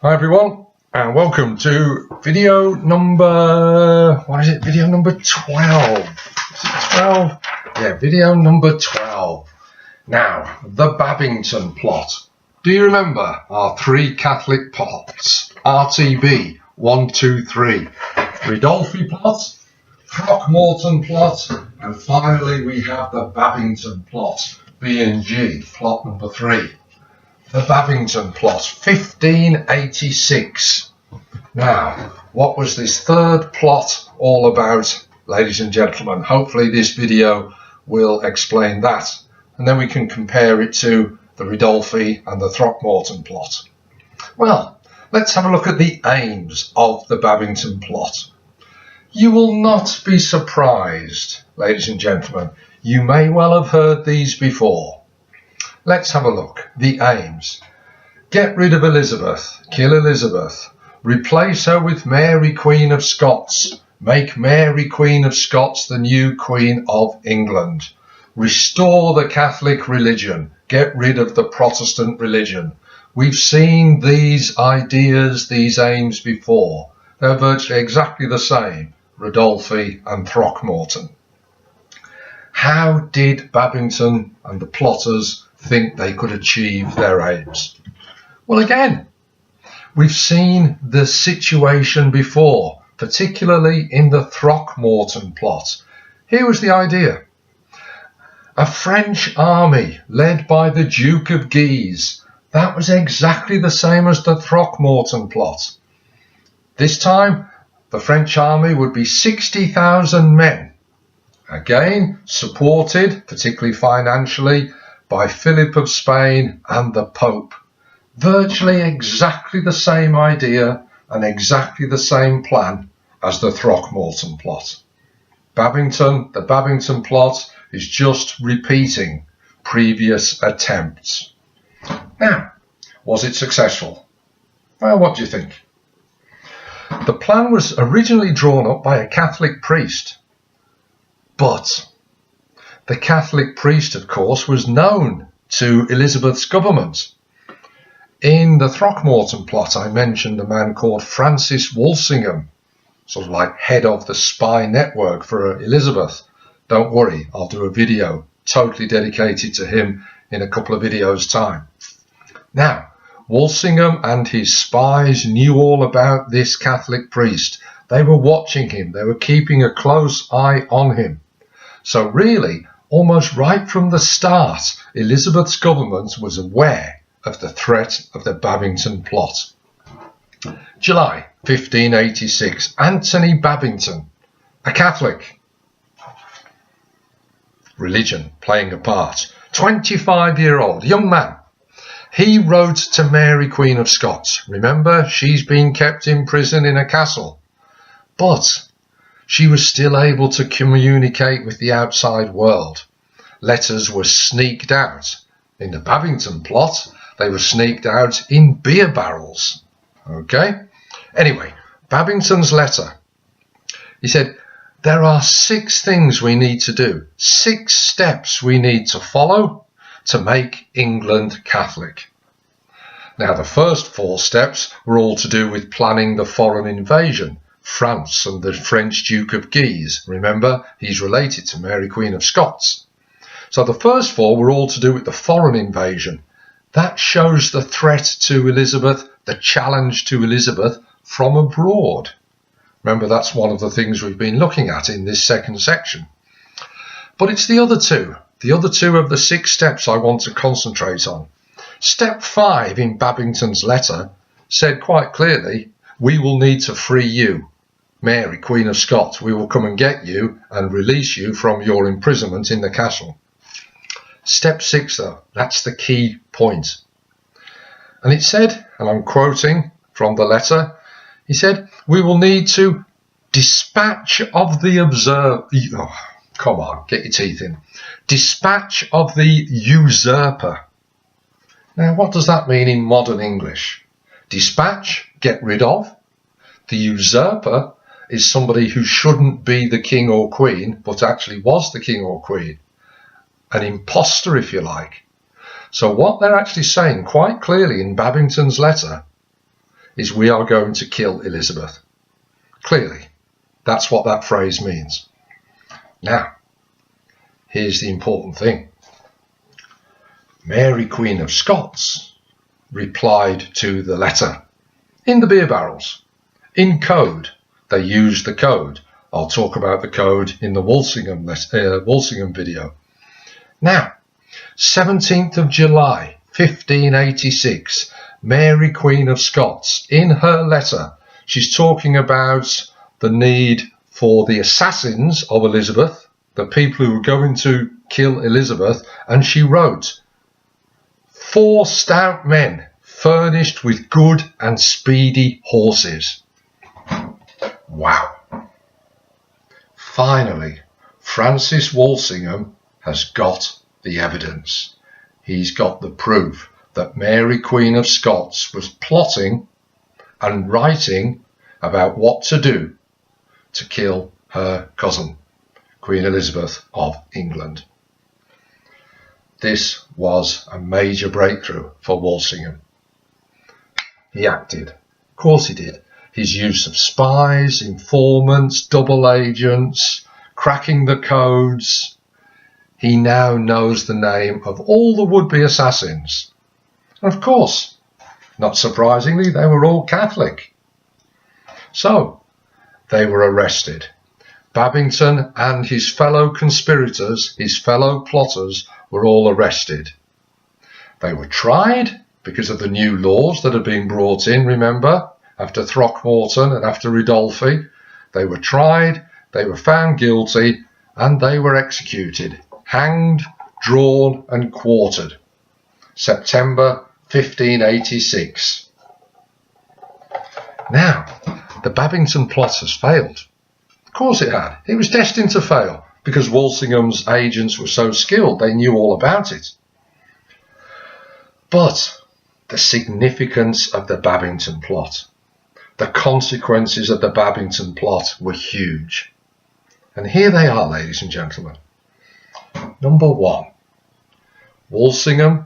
Hi everyone, and welcome to video number, video number 12. Is it 12? Yeah, video number 12. Now, the Babington Plot. Do you remember our three Catholic plots? RTB 1, 2, 3. Ridolfi Plot, Throckmorton Plot, and finally we have the Babington Plot, B&G, plot number 3. The Babington Plot, 1586. Now, what was this third plot all about, ladies and gentlemen? Hopefully this video will explain that, and then we can compare it to the Ridolfi and the Throckmorton Plot. Well, let's have a look at the aims of the Babington Plot. You will not be surprised, ladies and gentlemen. You may well have heard these before. Let's have a look. The aims. Get rid of Elizabeth. Kill Elizabeth. Replace her with Mary, Queen of Scots. Make Mary, Queen of Scots, the new Queen of England. Restore the Catholic religion. Get rid of the Protestant religion. We've seen these ideas, these aims before. They're virtually exactly the same, Ridolfi and Throckmorton. How did Babington and the plotters think they could achieve their aims? Well, again, we've seen the situation before, particularly in the Throckmorton Plot. Here was the idea. A French army led by the Duke of Guise. That was exactly the same as the Throckmorton Plot. This time, the French army would be 60,000 men. Again, supported, particularly financially, by Philip of Spain and the Pope. Virtually exactly the same idea and exactly the same plan as the Throckmorton Plot. The Babington Plot is just repeating previous attempts. Now, was it successful? Well, what do you think? The plan was originally drawn up by a Catholic priest. But the Catholic priest, of course, was known to Elizabeth's government. In the Throckmorton Plot, I mentioned a man called Francis Walsingham, sort of like head of the spy network for Elizabeth. Don't worry, I'll do a video totally dedicated to him in a couple of videos' time. Now, Walsingham and his spies knew all about this Catholic priest. They were watching him. They were keeping a close eye on him. So really, almost right from the start, Elizabeth's government was aware of the threat of the Babington Plot. July 1586, Anthony Babington, a Catholic. Religion playing a part. 25-year-old young man. He wrote to Mary, Queen of Scots. Remember, she's been kept in prison in a castle. But she was still able to communicate with the outside world. Letters were sneaked out. In the Babington Plot, they were sneaked out in beer barrels. Okay? Anyway, Babington's letter. He said, there are 6 things we need to do, 6 steps we need to follow to make England Catholic. Now, the first 4 steps were all to do with planning the foreign invasion. France and the French Duke of Guise. Remember, he's related to Mary, Queen of Scots. So the first 4 were all to do with the foreign invasion. That shows the threat to Elizabeth, the challenge to Elizabeth from abroad. Remember, that's one of the things we've been looking at in this second section. But it's the other 2. The other 2 of the 6 steps I want to concentrate on. Step 5 in Babington's letter said quite clearly, we will need to free you, Mary, Queen of Scots. We will come and get you and release you from your imprisonment in the castle. Step 6, though, that's the key point. And it said, and I'm quoting from the letter, he said, we will need to dispatch of the come on, get your teeth in. Dispatch of the usurper. Now, what does that mean in modern English? Dispatch, get rid of. The usurper is somebody who shouldn't be the king or queen, but actually was the king or queen. An imposter, if you like. So what they're actually saying quite clearly in Babington's letter is we are going to kill Elizabeth. Clearly, that's what that phrase means. Now, here's the important thing. Mary Queen of Scots replied to the letter in the beer barrels, in code. They used the code. I'll talk about the code in the Walsingham video. Now, 17th of July 1586, Mary Queen of Scots, in her letter, she's talking about the need for the assassins of Elizabeth, the people who were going to kill Elizabeth, and she wrote, 4 stout men furnished with good and speedy horses. Wow. Finally, Francis Walsingham has got the evidence. He's got the proof that Mary Queen of Scots was plotting and writing about what to do to kill her cousin, Queen Elizabeth of England. This was a major breakthrough for Walsingham. He acted. Of course he did. His use of spies, informants, double agents, cracking the codes. He now knows the name of all the would-be assassins. And of course, not surprisingly, they were all Catholic. So, they were arrested. Babington and his fellow conspirators, his fellow plotters, were all arrested. They were tried because of the new laws that had been brought in, remember, after Throckmorton and after Ridolfi. They were tried, they were found guilty, and they were executed, hanged, drawn and quartered. September 1586. Now, the Babington plot has failed. Of course it had. It was destined to fail because Walsingham's agents were so skilled, they knew all about it. But the significance of the Babington plot, the consequences of the Babington plot were huge. And here they are, ladies and gentlemen. Number 1, Walsingham,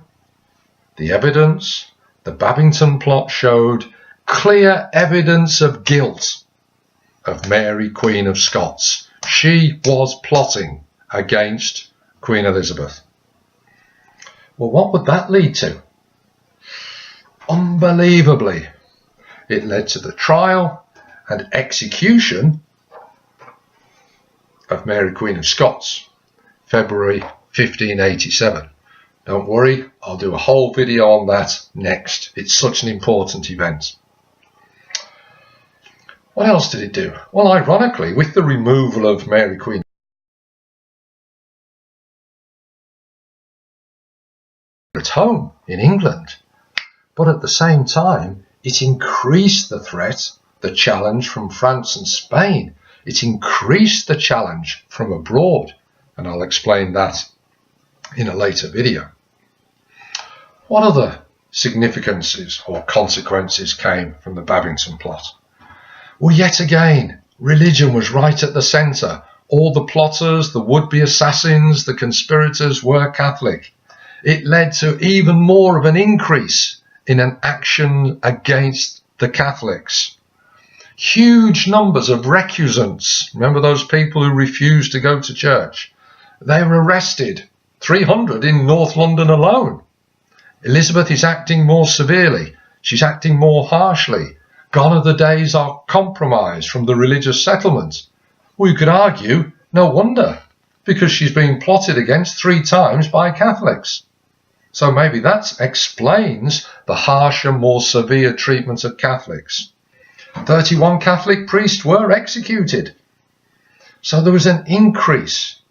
the evidence, the Babington plot showed clear evidence of guilt of Mary, Queen of Scots. She was plotting against Queen Elizabeth. Well, what would that lead to? Unbelievably, it led to the trial and execution of Mary, Queen of Scots, February 1587. Don't worry, I'll do a whole video on that next. It's such an important event. What else did it do? Well, ironically, with the removal of Mary, Queen at home in England, but at the same time, it increased the threat, the challenge from France and Spain. It increased the challenge from abroad, and I'll explain that in a later video. What other significances or consequences came from the Babington plot? Well, yet again, religion was right at the centre. All the plotters, the would-be assassins, the conspirators were Catholic. It led to even more of an increase in an action against the Catholics. Huge numbers of recusants, remember those people who refused to go to church? They were arrested, 300 in North London alone. Elizabeth is acting more severely. She's acting more harshly. Gone are the days of compromise from the religious settlement. Well, you could argue, no wonder, because she's been plotted against 3 times by Catholics. So maybe that explains the harsher, more severe treatment of Catholics. 31 Catholic priests were executed. So there was an increase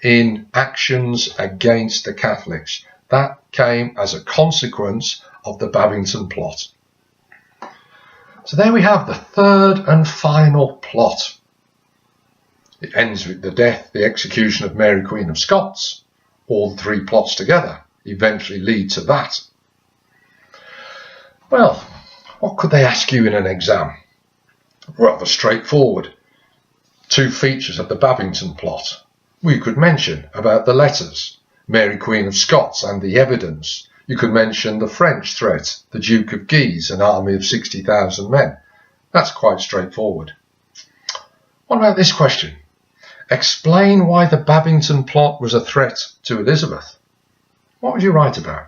in actions against the Catholics. That came as a consequence of the Babington plot. So there we have the third and final plot. It ends with the death, the execution of Mary, Queen of Scots. All 3 plots together eventually lead to that. Well, what could they ask you in an exam? Rather straightforward. 2 features of the Babington plot. We could mention about the letters, Mary, Queen of Scots, and the evidence. You could mention the French threat, the Duke of Guise, an army of 60,000 men. That's quite straightforward. What about this question? Explain why the Babington Plot was a threat to Elizabeth. What would you write about?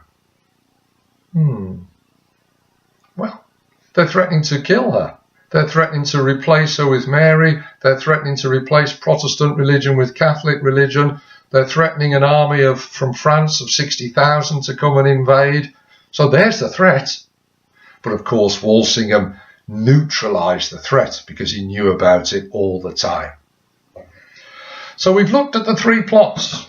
Well, they're threatening to kill her. They're threatening to replace her with Mary. They're threatening to replace Protestant religion with Catholic religion. They're threatening an army from France of 60,000 to come and invade. So there's the threat. But of course, Walsingham neutralised the threat because he knew about it all the time. So we've looked at the three plots.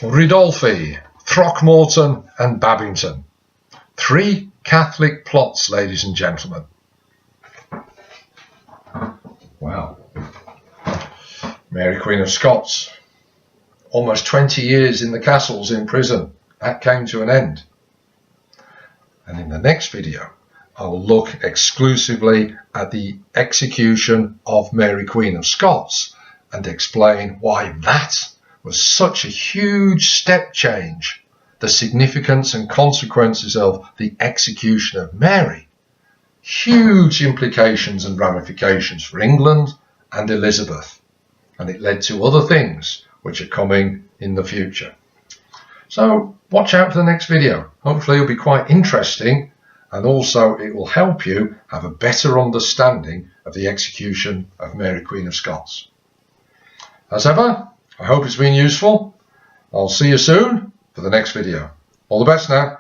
Ridolfi, Throckmorton and Babington. Three Catholic plots, ladies and gentlemen. Wow. Mary Queen of Scots. Almost 20 years in the castles in prison. That came to an end. And in the next video, I'll look exclusively at the execution of Mary Queen of Scots and explain why that was such a huge step change, the significance and consequences of the execution of Mary. Huge implications and ramifications for England and Elizabeth. And it led to other things which are coming in the future. So watch out for the next video. Hopefully it'll be quite interesting, and also it will help you have a better understanding of the execution of Mary Queen of Scots. As ever, I hope it's been useful. I'll see you soon for the next video. All the best now.